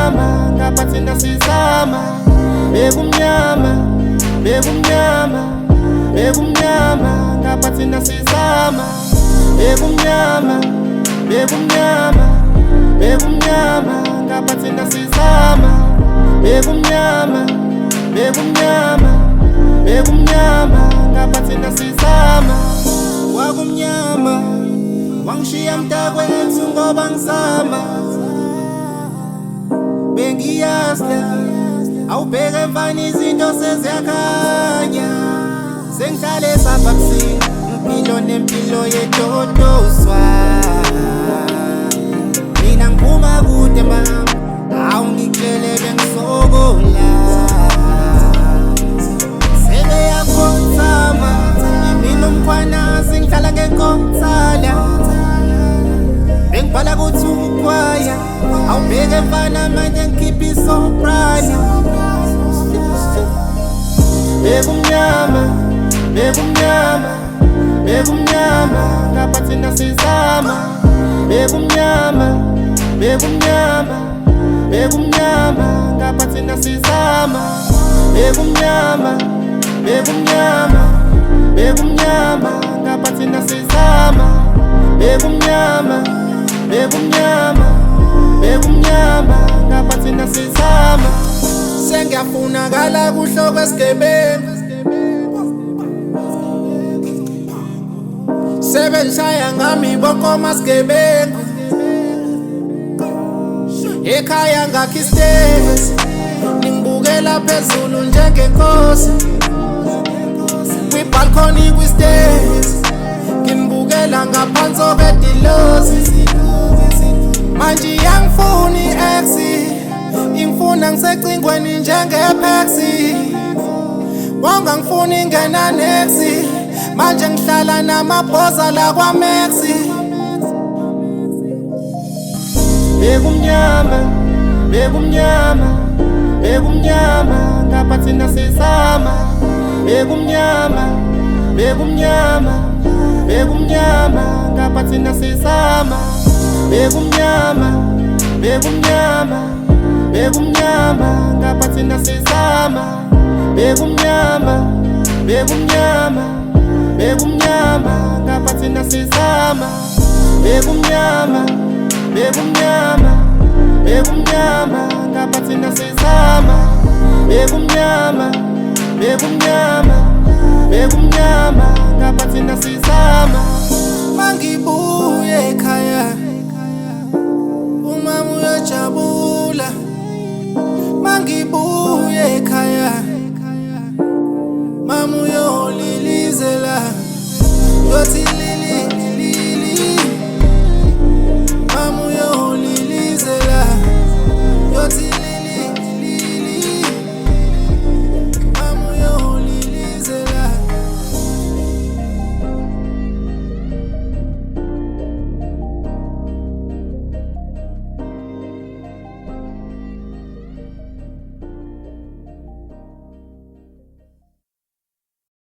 bekumnyama ngapha thina sizama. Bekumnyama, bekumnyama, bekumnyama ngapha thina sizama. Bekumnyama, bekumnyama, bekumnyama ngapha thina sizama. Bekumnyama, bekumnyama, bekumnyama ngapha thina sizama. Wakumnyama wangishiya mntakwethu ngoba ngizama. Bengiyazi awubheke mfana izinto seziyakhanya. Sengihlale sapha kusini impilo nempilo yedodoswa. Mina ngiphuma kude mama, awu ngikutshele bengisokola. Sebeyakhothama yimi nomkhwanazi ngihlala ngenkothana. Bengibhala kuthi ukwaya awubheke mfana manje ngikhipha isoprano. Bekumnyama, bekumnyama, bekumnyama ngapha thina sizama. Bekumnyama, bekumnyama, bekumnyama ngapha thina sizama. Bekumnyama, bekumnyama, bekumnyama ngapha thina sizama. Bekumnyama, bekumnyama, bekumnyama ngapha thina sizama. Sengiyafunakala kuhloko esigebengu, sebengishaya ngami bonkoma sigebengu. Ekhaya ngakho isitezi ngibukela phezulu njengenkosi. Kwibalcony kwistezi ngibukela ngaphansi kwedilozi. Manje yangifuna i-ex, ingifuna ngisecingweni njengepexi. Wangangifuna ingena nexi, manje ngihlala namabhoza la kwaMexi. Bekumnyama, bekumnyama, bekumnyama ngapha thina sizama. Bekumnyama, bekumnyama, bekumnyama ngapha thina sizama. Bekumnyama, bekumnyama, bekumnyama ngapha thina sizama. Bekumnyama, bekumnyama, bekumnyama ngapha thina sizama. Bekumnyama, bekumnyama, bekumnyama ngapha thina sizama. Bekumnyama, bekumnyama, bekumnyama ngapha thina sizama. Mangibuye ekhaya umama uyajabula. Mangibuye ekhaya mama uyolilizela. Yothi